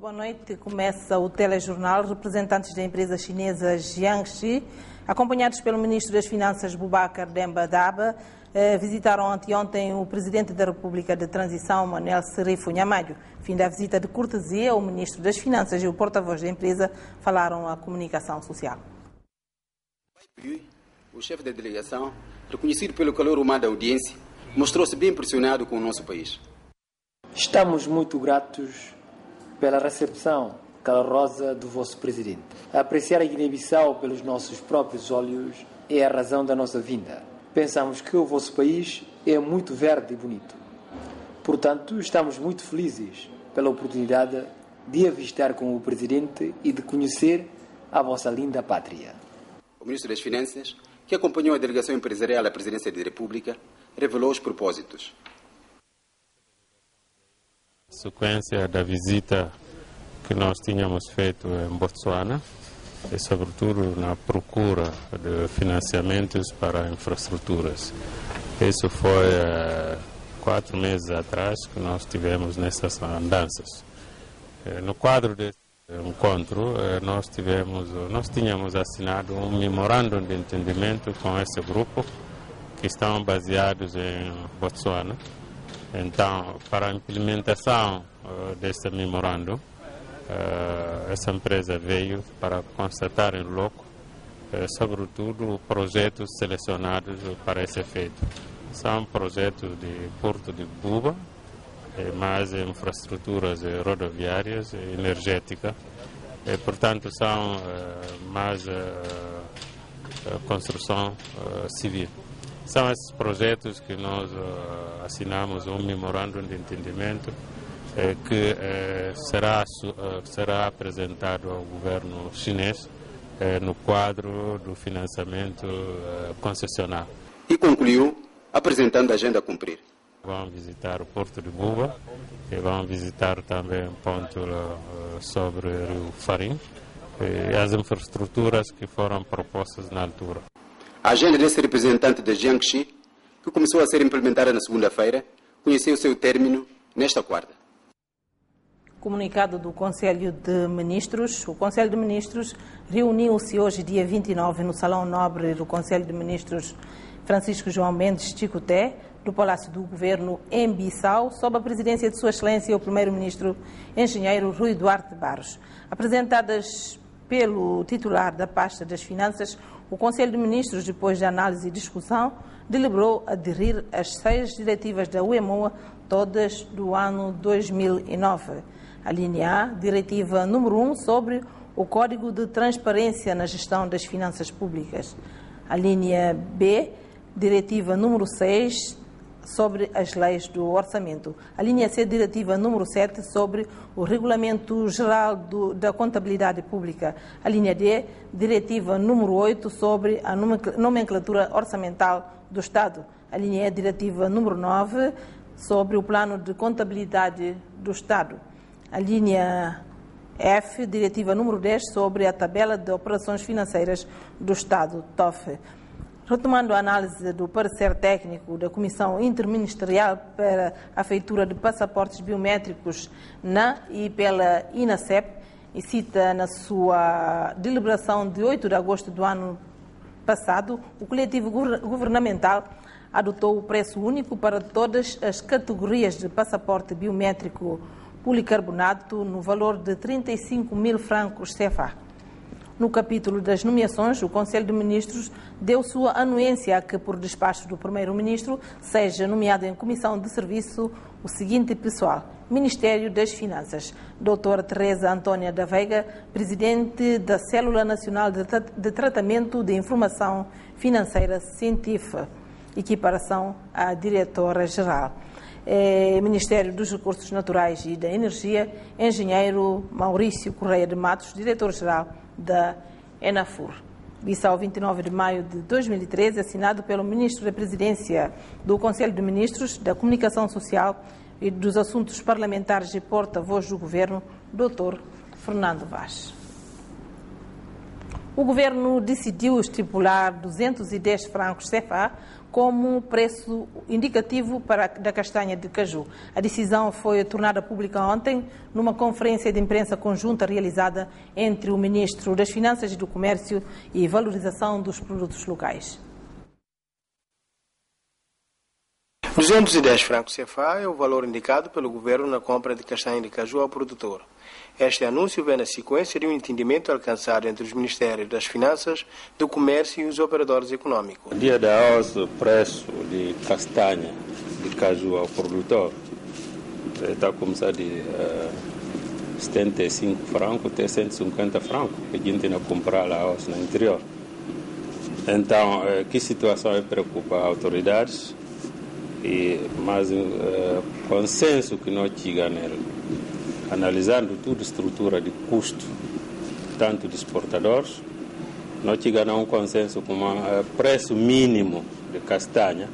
Boa noite. Começa o telejornal. Representantes da empresa chinesa Jiangxi, acompanhados pelo ministro das Finanças Boubacar Demba Daba, visitaram anteontem o presidente da República de Transição, Manuel Serifo Nhamalho. Fim da visita de cortesia, o ministro das Finanças e o porta-voz da empresa falaram à comunicação social. O chefe da delegação, reconhecido pelo calor humano da audiência, mostrou-se bem impressionado com o nosso país. Estamos muito gratos pela recepção calorosa do vosso presidente. Apreciar a Guiné-Bissau pelos nossos próprios olhos é a razão da nossa vinda. Pensamos que o vosso país é muito verde e bonito. Portanto, estamos muito felizes pela oportunidade de avistar com o presidente e de conhecer a vossa linda pátria. O ministro das Finanças, que acompanhou a delegação empresarial à presidência da República, revelou os propósitos. Sequência da visita que nós tínhamos feito em Botsuana e, sobretudo, na procura de financiamentos para infraestruturas. Isso foi 4 meses atrás que nós tivemos nessas andanças. No quadro desse encontro, nós tínhamos assinado um memorando de entendimento com esse grupo que estão baseados em Botsuana. Então, para a implementação desse memorando, essa empresa veio para constatar em loco, sobretudo, projetos selecionados para esse efeito. São projetos de Porto de Buba, mais infraestruturas rodoviárias e energéticas, e, portanto, são mais construção civil. São esses projetos que nós assinamos um memorando de entendimento que será apresentado ao governo chinês no quadro do financiamento concessional. E concluiu apresentando a agenda a cumprir. Vão visitar o Porto de Buba e vão visitar também ponto sobre o Rio Farim e as infraestruturas que foram propostas na altura. A agenda desse representante da Jiangxi, que começou a ser implementada na segunda-feira, conheceu seu término nesta quarta. Comunicado do Conselho de Ministros. O Conselho de Ministros reuniu-se hoje, dia 29, no Salão Nobre do Conselho de Ministros Francisco João Mendes Chicoté, do Palácio do Governo em Bissau, sob a presidência de Sua Excelência o Primeiro-Ministro Engenheiro Rui Duarte Barros. Apresentadas pelo titular da pasta das Finanças, o Conselho de Ministros, depois de análise e discussão, deliberou aderir às 6 diretivas da UEMOA, todas do ano 2009. A linha A, diretiva número 1 sobre o Código de Transparência na Gestão das Finanças Públicas. A linha B, diretiva número 6 sobre as leis do orçamento. A linha C, diretiva número 7 sobre o Regulamento Geral da Contabilidade Pública. A linha D, diretiva número 8 sobre a nomenclatura orçamental do Estado. A linha E, diretiva número 9 sobre o Plano de Contabilidade do Estado. A linha F, diretiva número 10 sobre a Tabela de Operações Financeiras do Estado, TOF. Retomando a análise do parecer técnico da Comissão Interministerial para a feitura de passaportes biométricos e pela INACEP, e cita na sua deliberação de 8 de agosto do ano passado, o coletivo governamental adotou o preço único para todas as categorias de passaporte biométrico policarbonato no valor de 35 mil francos CFA. No capítulo das nomeações, o Conselho de Ministros deu sua anuência a que, por despacho do Primeiro-Ministro, seja nomeado em comissão de serviço o seguinte pessoal: Ministério das Finanças, Doutora Teresa Antônia da Veiga, Presidente da Célula Nacional de Tratamento de Informação Financeira, CENTIF, equiparação à Diretora-Geral. Ministério dos Recursos Naturais e da Energia, Engenheiro Maurício Correia de Matos, Diretor-Geral da ENAFUR. Bissau, 29 de maio de 2013, assinado pelo Ministro da Presidência do Conselho de Ministros da Comunicação Social e dos Assuntos Parlamentares e porta-voz do Governo, Dr. Fernando Vaz. O governo decidiu estipular 210 francos CFA como preço indicativo da castanha de caju. A decisão foi tornada pública ontem numa conferência de imprensa conjunta realizada entre o Ministro das Finanças e do Comércio e Valorização dos Produtos Locais. 210 francos CFA é o valor indicado pelo governo na compra de castanha de caju ao produtor. Este anúncio vem na sequência de um entendimento alcançado entre os Ministérios das Finanças, do Comércio e os operadores econômicos. O dia da hoje, o preço de castanha de caju ao produtor está a começar de 75 francos até 150 francos, que a gente não compra lá hoje no interior. Então, que situação preocupa as autoridades? Mas o consenso que nós chegamos nele, analisando toda a estrutura de custo, tanto de exportadores, nós chegamos a um consenso com um preço mínimo de castanha,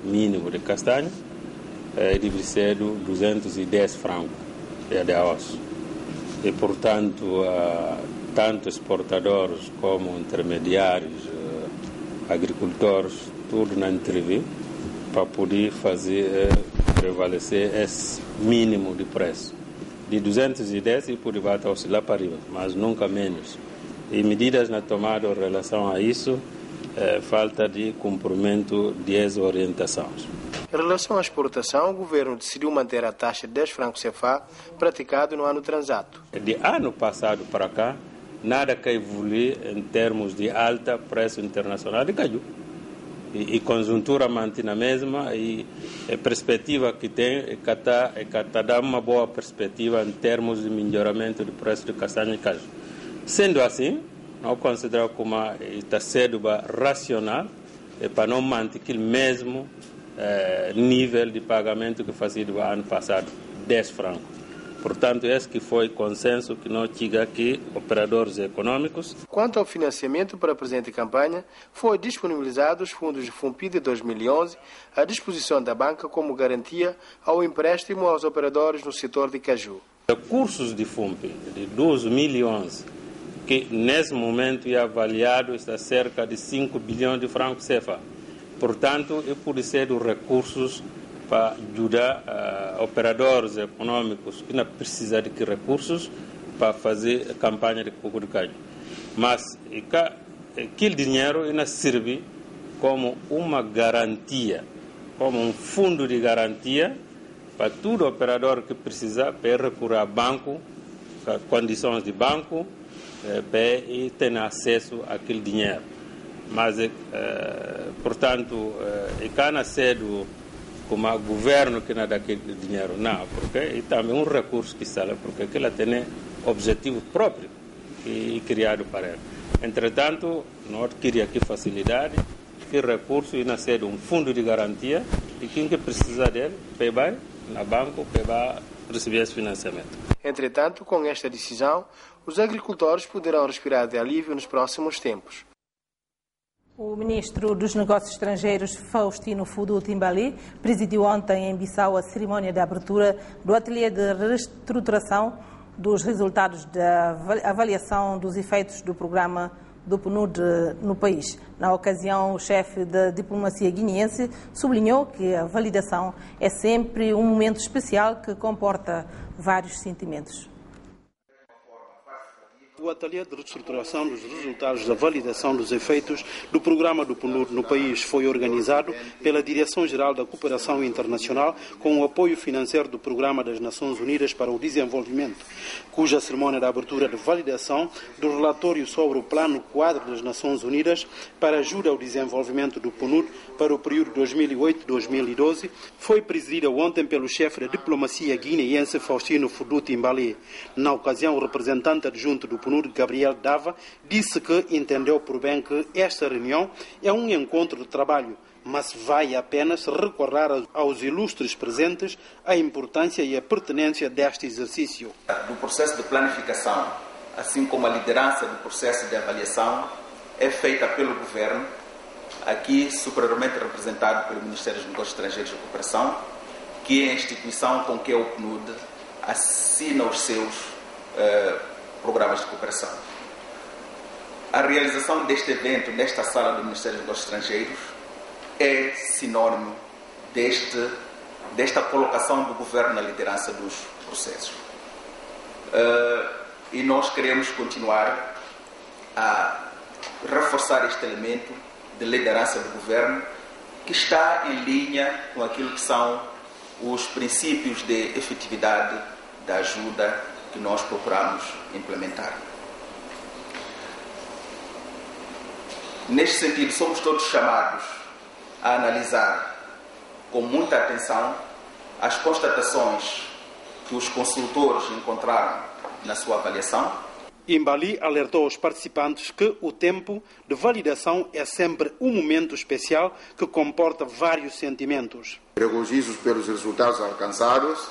deve ser 210 francos, de hoje. E, portanto, tanto exportadores como intermediários, agricultores, tudo na entrevista, para poder fazer prevalecer esse mínimo de preço. De 210 e por baixo oscilar para arriba, mas nunca menos. E medidas na tomada em relação a isso, falta de cumprimento de orientações. Em relação à exportação, o governo decidiu manter a taxa de 10 francos CFA praticada no ano transato. De ano passado para cá, nada que evolui em termos de alta preço internacional de caju. E conjuntura mantém a mesma e a perspectiva que tem é que está dando uma boa perspectiva em termos de melhoramento do preço de castanha e caju. Sendo assim, nós consideramos como está sendo racional para não manter aquele mesmo nível de pagamento que fazia do ano passado, 10 francos. Portanto, esse que foi o consenso que nós chegamos aqui, operadores econômicos. Quanto ao financiamento para a presente campanha, foi disponibilizado os fundos de FUNPI de 2011 à disposição da banca como garantia ao empréstimo aos operadores no setor de caju. Recursos de FUNPI de 2011, que nesse momento é avaliado está cerca de 5 bilhões de francos CFA. Portanto, pode ser os recursos para ajudar operadores econômicos que não precisam de recursos para fazer a campanha de coco de caju. Mas aquele dinheiro ainda serve como uma garantia, como um fundo de garantia para todo operador que precisa para recorrer ao banco, condições de banco, para ter acesso àquele dinheiro. Mas, portanto, cada cedo como o governo que não dá aquele dinheiro, não, porque é também um recurso que sai, porque aquilo tem objetivo próprio e criado para ele. Entretanto, nós queríamos aqui facilidade, que recurso e nascer um fundo de garantia e quem que precisa dele, vai na banco, vai receber esse financiamento. Entretanto, com esta decisão, os agricultores poderão respirar de alívio nos próximos tempos. O ministro dos Negócios Estrangeiros, Faustino Fudu Timbali, presidiu ontem em Bissau a cerimónia de abertura do ateliê de reestruturação dos resultados da avaliação dos efeitos do programa do PNUD no país. Na ocasião, o chefe da diplomacia guineense sublinhou que a validação é sempre um momento especial que comporta vários sentimentos. O ateliê de reestruturação dos resultados da validação dos efeitos do programa do PNUD no país foi organizado pela Direção-Geral da Cooperação Internacional com o apoio financeiro do Programa das Nações Unidas para o Desenvolvimento, cuja cerimônia de abertura de validação do relatório sobre o Plano Quadro das Nações Unidas para ajuda ao desenvolvimento do PNUD para o período 2008-2012 foi presidida ontem pelo chefe da diplomacia guineense Faustino Fudu Timbali. Na ocasião, o representante adjunto do PNUD, Gabriel Dava, disse que entendeu por bem que esta reunião é um encontro de trabalho, mas vai apenas recordar aos ilustres presentes a importância e a pertinência deste exercício. Do processo de planificação, assim como a liderança do processo de avaliação, é feita pelo governo, aqui superiormente representado pelo Ministério dos Negócios Estrangeiros e Cooperação, que é a instituição com que o PNUD assina os seus programas de cooperação. A realização deste evento nesta sala do Ministério dos Negócios Estrangeiros é sinónimo desta colocação do governo na liderança dos processos. E nós queremos continuar a reforçar este elemento de liderança do governo, que está em linha com aquilo que são os princípios de efetividade da ajuda que nós procuramos implementar. Neste sentido, somos todos chamados a analisar com muita atenção as constatações que os consultores encontraram na sua avaliação. Imbali alertou aos participantes que o tempo de validação é sempre um momento especial que comporta vários sentimentos. Regozijos pelos resultados alcançados,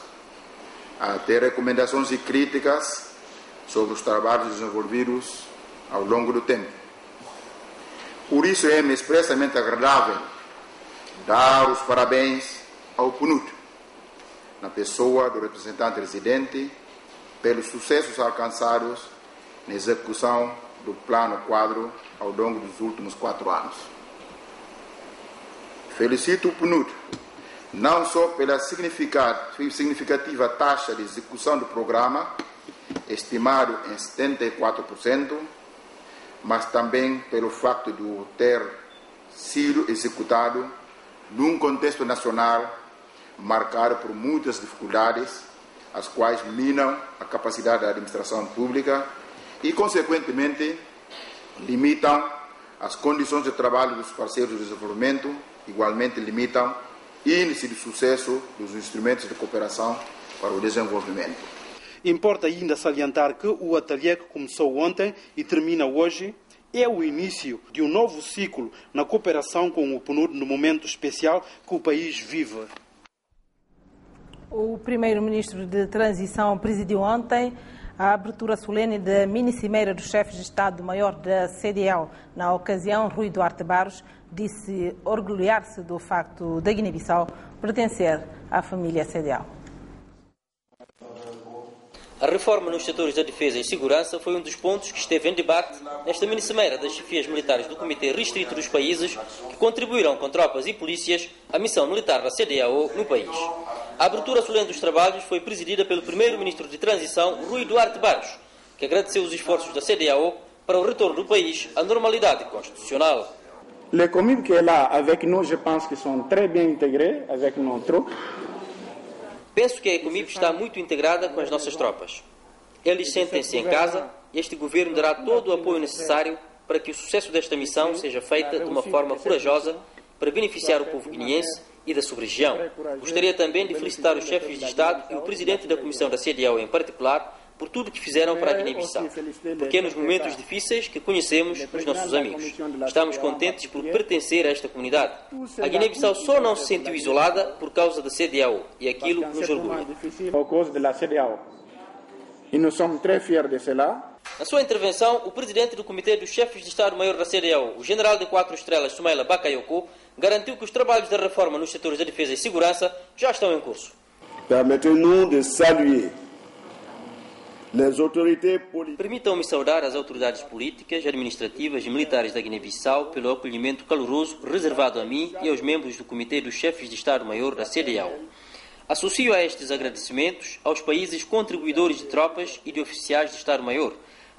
até recomendações e críticas sobre os trabalhos desenvolvidos ao longo do tempo. Por isso é-me expressamente agradável dar os parabéns ao PNUD, na pessoa do representante residente, pelos sucessos alcançados na execução do plano quadro ao longo dos últimos 4 anos. Felicito o PNUD não só pela significativa taxa de execução do programa, estimado em 74%, mas também pelo facto de o ter sido executado num contexto nacional marcado por muitas dificuldades, as quais minam a capacidade da administração pública e, consequentemente, limitam as condições de trabalho dos parceiros de desenvolvimento, igualmente limitam o índice de sucesso dos instrumentos de cooperação para o desenvolvimento. Importa ainda salientar que o ateliê que começou ontem e termina hoje é o início de um novo ciclo na cooperação com o PNUD no momento especial que o país vive. O primeiro-ministro de transição presidiu ontem a abertura solene da mini-cimeira dos chefes de Estado-Maior da CDAO. Na ocasião, Rui Duarte Barros disse orgulhar-se do facto da Guiné-Bissau pertencer à família CDAO. A reforma nos setores da defesa e segurança foi um dos pontos que esteve em debate nesta mini-cimeira das chefias militares do Comitê Restrito dos Países que contribuíram com tropas e polícias à missão militar da CDAO no país. A abertura solene dos trabalhos foi presidida pelo primeiro-ministro de transição, Rui Duarte Barros, que agradeceu os esforços da CDAO para o retorno do país à normalidade constitucional. Les communes qui est là avec nous, je pense que sont très bien intégrés avec nos troupes. Penso que a ECOMIP está muito integrada com as nossas tropas. Eles sentem-se em casa e este governo dará todo o apoio necessário para que o sucesso desta missão seja feita de uma forma corajosa para beneficiar o povo guineense e da sub-região. Gostaria também de felicitar os chefes de Estado e o presidente da Comissão da CDAO em particular por tudo o que fizeram para a Guiné-Bissau, porque é nos momentos difíceis que conhecemos os nossos amigos. Estamos contentes por pertencer a esta comunidade. A Guiné-Bissau só não se sentiu isolada por causa da CDAO e aquilo nos orgulha. Na sua intervenção, o presidente do Comitê dos Chefes de Estado-Maior da CDAO, o general de 4 estrelas Soumaila Bakayoko, garantiu que os trabalhos da reforma nos setores da defesa e segurança já estão em curso. Permettez-nous de saluer. Permitam-me saudar as autoridades políticas, administrativas e militares da Guiné-Bissau pelo acolhimento caloroso reservado a mim e aos membros do Comitê dos Chefes de Estado-Maior da CDAO. Associo a estes agradecimentos aos países contribuidores de tropas e de oficiais de Estado-Maior,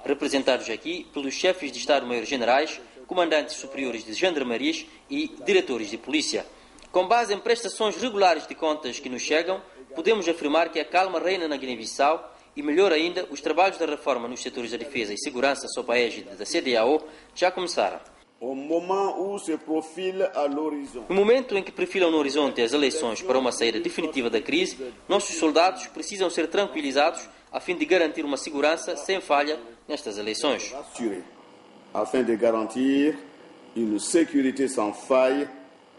representados aqui pelos chefes de Estado-Maior generais, comandantes superiores de gendarmerias e diretores de polícia. Com base em prestações regulares de contas que nos chegam, podemos afirmar que a calma reina na Guiné-Bissau e, melhor ainda, os trabalhos da reforma nos setores da defesa e segurança sob a égide da CDAO já começaram. No momento em que perfilam no horizonte as eleições para uma saída definitiva da crise, nossos soldados precisam ser tranquilizados a fim de garantir uma segurança sem falha nestas eleições. A fim de garantir uma sécurité sans faille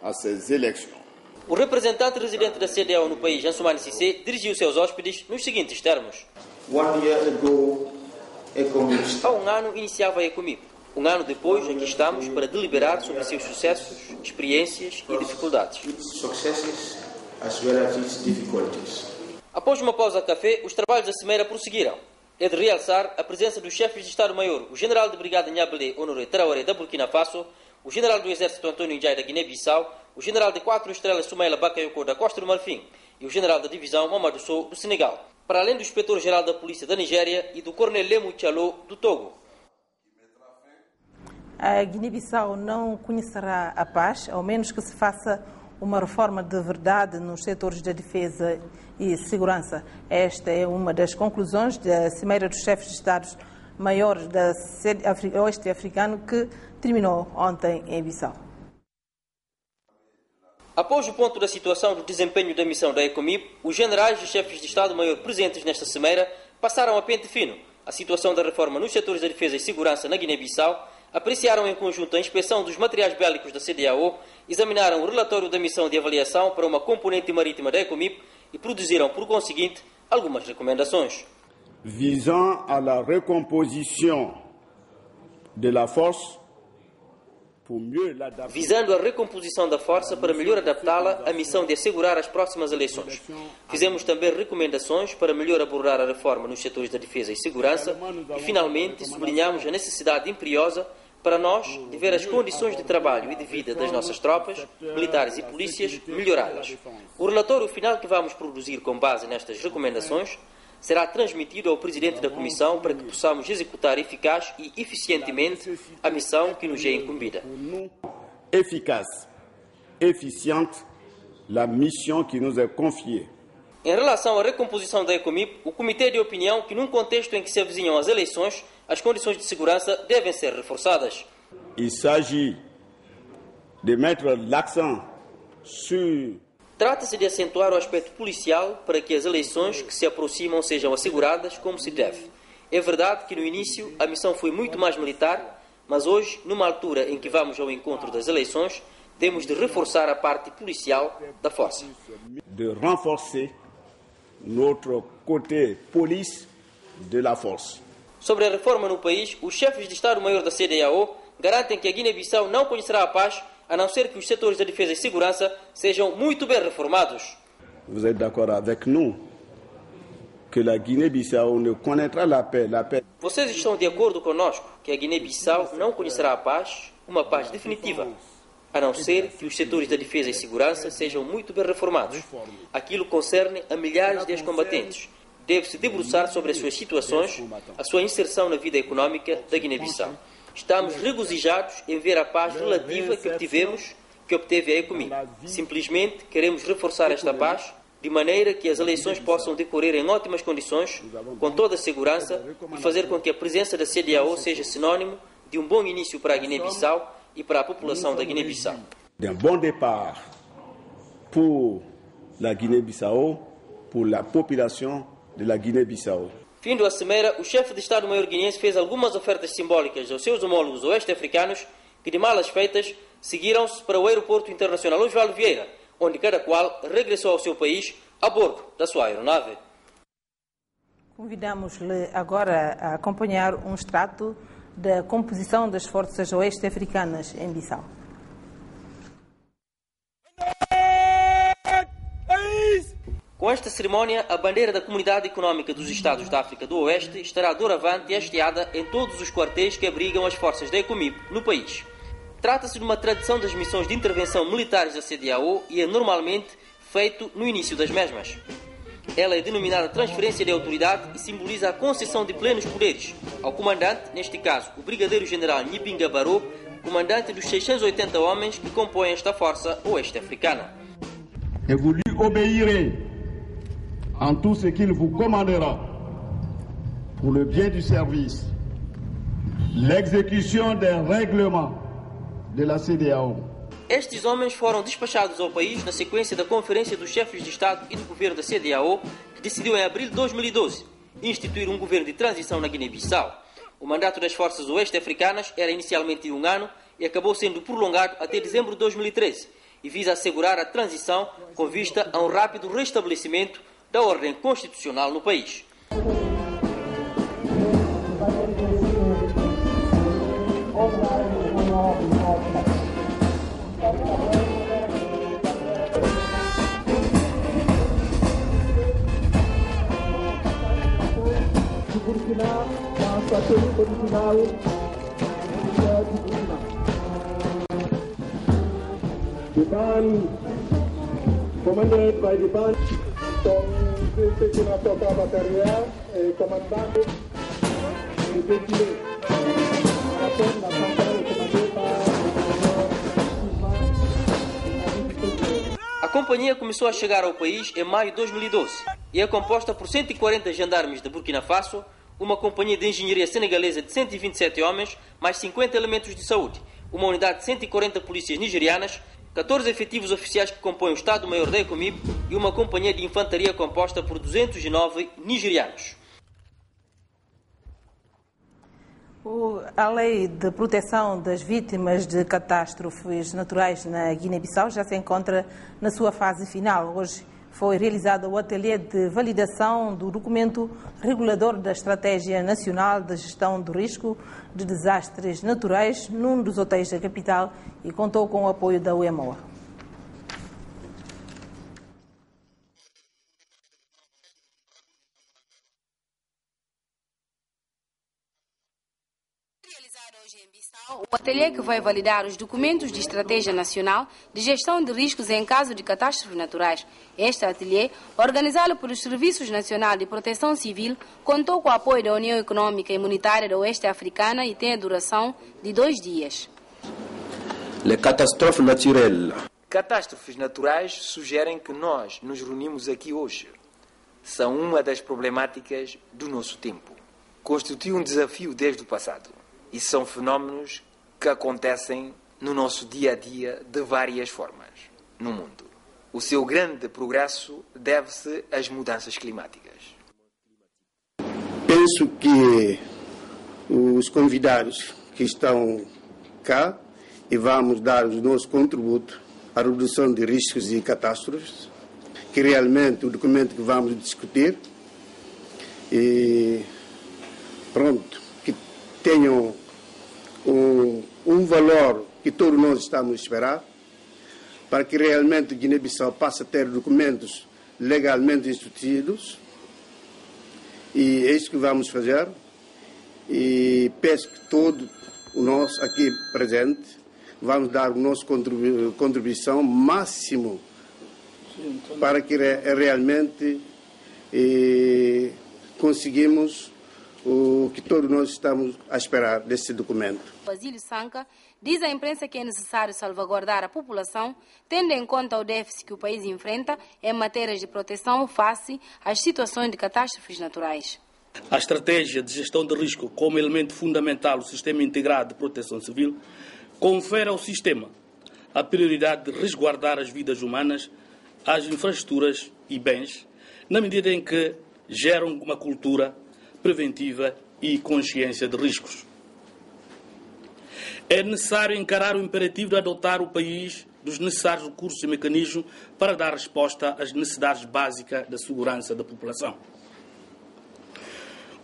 a ces élections. O representante residente da CDAO no país, Ansoumani Cissé, dirigiu-se aos hóspedes nos seguintes termos. Há um ano iniciava a ECOMIP. Um ano depois, aqui estamos para deliberar sobre seus sucessos, experiências e dificuldades. Após uma pausa a café, os trabalhos da cimeira prosseguiram. É de realçar a presença dos chefes de Estado-Maior, o general de brigada Nhabele Honoré Traoré da Burkina Faso, o general do Exército António Njai da Guiné-Bissau, o general de 4 estrelas Soumaïla Bakayoko da Costa do Marfim e o general da divisão Mamadou Sow do Senegal, para além do inspetor-geral da Polícia da Nigéria e do coronel Lemu Tchalo do Togo. A Guiné-Bissau não conhecerá a paz, ao menos que se faça uma reforma de verdade nos setores da defesa e segurança. Esta é uma das conclusões da Cimeira dos Chefes de Estados-Maiores da Oeste Africano que terminou ontem em Bissau. Após o ponto da situação do desempenho da missão da ECOMIP, os generais e chefes de Estado-Maior presentes nesta cimeira passaram a pente fino a situação da reforma nos setores da defesa e segurança na Guiné-Bissau, apreciaram em conjunto a inspeção dos materiais bélicos da CEDEAO, examinaram o relatório da missão de avaliação para uma componente marítima da ECOMIP e produziram, por conseguinte, algumas recomendações. Visant à la recomposition de la force, visando a recomposição da força para melhor adaptá-la à missão de assegurar as próximas eleições. Fizemos também recomendações para melhor abordar a reforma nos setores da defesa e segurança e, finalmente, sublinhamos a necessidade imperiosa para nós de ver as condições de trabalho e de vida das nossas tropas, militares e polícias, melhorá-las. O relatório final que vamos produzir com base nestas recomendações será transmitido ao Presidente da Comissão para que possamos executar eficaz e eficientemente a missão que nos é incumbida. Efficace, eficiente, la mission qui nous est confiée. Em relação à recomposição da ECOMIP, o Comitê de opinião que num contexto em que se avizinham as eleições, as condições de segurança devem ser reforçadas. Il s'agit de mettre l'accent sur Trata-se de acentuar o aspecto policial para que as eleições que se aproximam sejam asseguradas como se deve. É verdade que no início a missão foi muito mais militar, mas hoje, numa altura em que vamos ao encontro das eleições, temos de reforçar a parte policial da força. De renforcer notre côté police de la force. Sobre a reforma no país, os chefes de Estado-Maior da CEDEAO garantem que a Guiné-Bissau não conhecerá a paz a não ser que os setores da defesa e segurança sejam muito bem reformados. Vous êtes d'accord avec nous que la Guiné-Bissau ne connaîtra la paix, Vocês estão de acordo conosco que a Guiné-Bissau não conhecerá a paz, uma paz definitiva, a não ser que os setores da defesa e segurança sejam muito bem reformados. Aquilo concerne a milhares de ex-combatentes. Deve-se debruçar sobre as suas situações, a sua inserção na vida econômica da Guiné-Bissau. Estamos regozijados em ver a paz relativa que obteve a ECOMIP. Simplesmente queremos reforçar esta paz de maneira que as eleições possam decorrer em ótimas condições, com toda a segurança, e fazer com que a presença da CEDEAO seja sinónimo de um bom início para a Guiné-Bissau e para a população da Guiné-Bissau. Un bon départ pour la Guiné-Bissau, pour la population de la Guiné-Bissau. Findo a cimeira, o chefe de Estado-Maior guineense fez algumas ofertas simbólicas aos seus homólogos oeste-africanos que, de malas feitas, seguiram-se para o aeroporto internacional Osvaldo Vieira, onde cada qual regressou ao seu país a bordo da sua aeronave. Convidamos-lhe agora a acompanhar um extrato da composição das forças oeste-africanas em Bissau. Com esta cerimónia, a bandeira da Comunidade Económica dos Estados da África do Oeste estará doravante hasteada em todos os quartéis que abrigam as forças da ECOMIP no país. Trata-se de uma tradição das missões de intervenção militares da CEDEAO e é normalmente feito no início das mesmas. Ela é denominada transferência de autoridade e simboliza a concessão de plenos poderes ao comandante, neste caso o Brigadeiro-General Nyipinga Barrow, comandante dos 680 homens que compõem esta força oeste-africana. Et vous lui obéirez en tout ce qu'il vous commandera pour le bien du service, l'exécution des règlements de la CEDEAO. Estes homens foram despachados ao país na sequência da Conferência dos Chefes de Estado e do Governo da CEDEAO, que decidiu em abril de 2012 instituir um governo de transição na Guiné-Bissau. O mandato das forças oeste-africanas era inicialmente de 1 ano e acabou sendo prolongado até dezembro de 2013 e visa assegurar a transição com vista a um rápido restabelecimento da ordem constitucional no país. The band, commanded by the band, taking up the bateria, comandante, A companhia começou a chegar ao país em maio de 2012 e é composta por 140 gendarmes de Burkina Faso, uma companhia de engenharia senegalesa de 127 homens, mais 50 elementos de saúde, uma unidade de 140 polícias nigerianas, 14 efetivos oficiais que compõem o Estado-Maior da ECOMIB e uma companhia de infantaria composta por 209 nigerianos. A Lei de Proteção das Vítimas de Catástrofes Naturais na Guiné-Bissau já se encontra na sua fase final. Hoje foi realizado o ateliê de validação do documento regulador da Estratégia Nacional de Gestão do Risco de Desastres Naturais num dos hotéis da capital e contou com o apoio da UEMOA. O ateliê que vai validar os documentos de Estratégia Nacional de Gestão de Riscos em caso de catástrofes naturais. Este ateliê, organizado pelos Serviços Nacionais de Proteção Civil, contou com o apoio da União Econômica e Monetária da Oeste Africana e tem a duração de 2 dias. Catástrofes naturais sugerem que nós nos reunimos aqui hoje. São uma das problemáticas do nosso tempo. Constitui um desafio desde o passado. E são fenómenos que acontecem no nosso dia-a-dia de várias formas no mundo. O seu grande progresso deve-se às mudanças climáticas. Penso que os convidados que estão cá e vamos dar o nosso contributo à redução de riscos e catástrofes, que realmente o documento que vamos discutir e pronto, que tenham um valor que todos nós estamos a esperar para que realmente Guiné-Bissau possa ter documentos legalmente instituídos, e é isso que vamos fazer. E peço que todos nós aqui presentes vamos dar a nossa contribuição máximo para que realmente conseguimos o que todos nós estamos a esperar desse documento. Basílio Sanca diz à imprensa que é necessário salvaguardar a população, tendo em conta o déficit que o país enfrenta em matérias de proteção face às situações de catástrofes naturais. A estratégia de gestão de risco, como elemento fundamental do Sistema Integrado de Proteção Civil, confere ao sistema a prioridade de resguardar as vidas humanas, as infraestruturas e bens, na medida em que geram uma cultura preventiva e consciência de riscos. É necessário encarar o imperativo de adotar o país dos necessários recursos e mecanismos para dar resposta às necessidades básicas da segurança da população.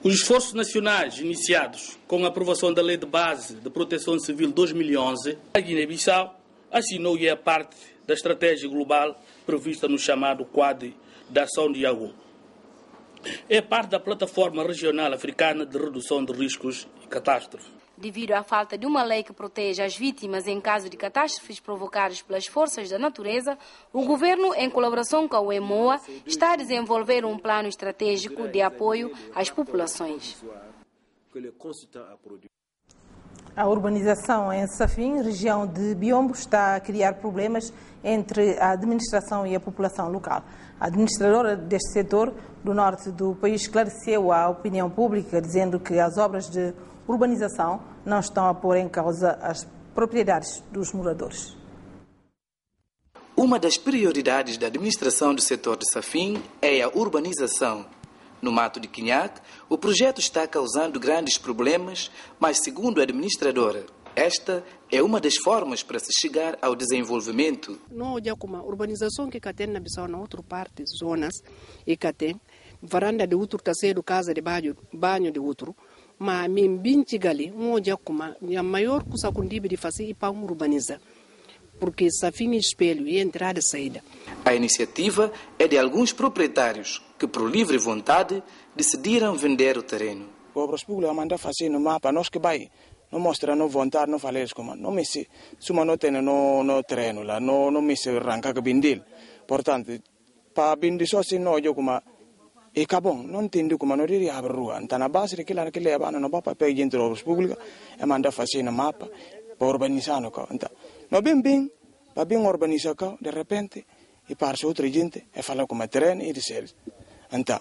Os esforços nacionais iniciados com a aprovação da Lei de Base de Proteção Civil 2011, a Guiné-Bissau assinou e é parte da estratégia global prevista no chamado Quadro de Ação de Iago. É parte da Plataforma Regional Africana de Redução de Riscos e Catástrofes. Devido à falta de uma lei que proteja as vítimas em caso de catástrofes provocadas pelas forças da natureza, o governo, em colaboração com a UEMOA, está a desenvolver um plano estratégico de apoio às populações. A urbanização em Safim, região de Biombo, está a criar problemas entre a administração e a população local. A administradora deste setor do norte do país esclareceu à opinião pública, dizendo que as obras de urbanização não estão a pôr em causa as propriedades dos moradores. Uma das prioridades da administração do setor de Safim é a urbanização. No Mato de Quinhac, o projeto está causando grandes problemas, mas, segundo a administradora, esta é uma das formas para se chegar ao desenvolvimento. Não olha como a urbanização que tem na Bissau, na outra parte, zonas, e que tem varanda de outro, terceiro, casa de banho de outro, mas me bintigali, não olha como a maior coisa que deve de fazer é para urbanizar, porque Safim é espelho e entrada e saída. A iniciativa é de alguns proprietários que, por livre vontade, decidiram vender o terreno. obras públicas manda fazer no mapa, nós que vai, não mostra não vontade, não fala isso como, não me se uma não tem no terreno lá, não me se arranca que bindil, portanto, para bindir só assim não eu como e acabou, não entendo como não iria abrir rua, então na base daquilo que leva não vai para pegar entre obras públicas e manda fazer no mapa para urbanizar no carro, então, não bem, para bem urbanizar carro, de repente e parece outra gente e fala como terreno e dizer, então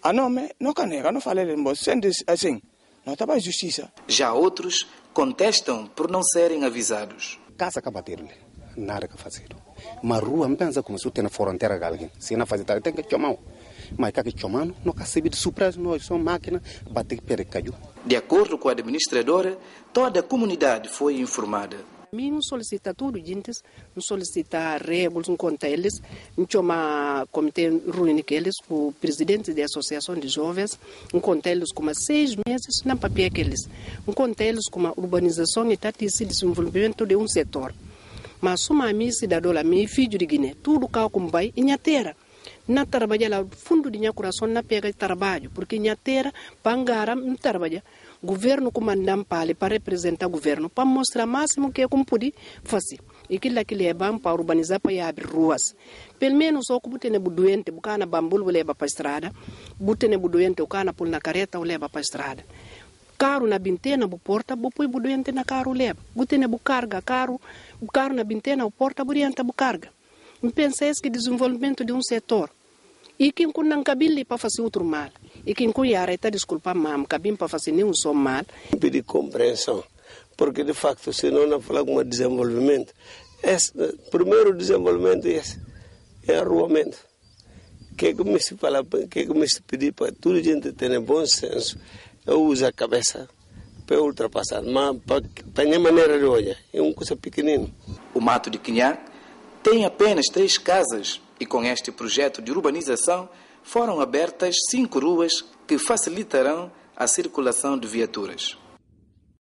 a nome não canega, não fala sendo assim, não está justiça. Já outros contestam por não serem avisados. Casa acaba de ter nada que fazer. Mas rua me pensa como se tem na fronteira de alguém. Se não fazer tem que chamar. Mas que chamando, não quer saber de surpresa, nós somos máquina, bater pé caiu. De acordo com a administradora, toda a comunidade foi informada. Mim não solicita tudo, gente, não solicita regras, não conta eles, não chama comitê reúne eles, o presidente da associação de jovens, não conta eles como 6 meses, não papel eles, não conta eles como a urbanização e esse desenvolvimento de um setor. Mas uma minha cidadã, meu filho de Guiné, tudo cá como vai, e minha terra. Na trabalha lá, fundo de minha coração, na pega de trabalho, porque minha terra, pangara, não trabalha. Governo comandante para representar o governo, para mostrar o máximo que é como pode fazer. E aquilo que é bom para urbanizar, para abrir ruas. Pelo menos, o que você tem doente, o cana bambulo leva para a estrada, o tem doente, o cana pula na carreta, o leva para a estrada. Carro na bintena, o porta, o põe o doente na carro, leva. O tem carga, carro na bintena, o porta, o orienta, o carga. Eu penso que desenvolvimento de um setor. E quem não cabile para fazer outro mal. E quem conhece está desculpa mam, cabim para fazer nenhum só mal. Pedir compreensão, porque de facto se não falar com desenvolvimento, primeiro desenvolvimento é arruamento. Que como se fala, que como se pedir para toda gente ter bom senso, eu uso a cabeça para ultrapassar, mas para minha maneira de olhar, é uma coisa pequenina. O mato de Quinhac tem apenas 3 casas e com este projeto de urbanização foram abertas 5 ruas que facilitarão a circulação de viaturas.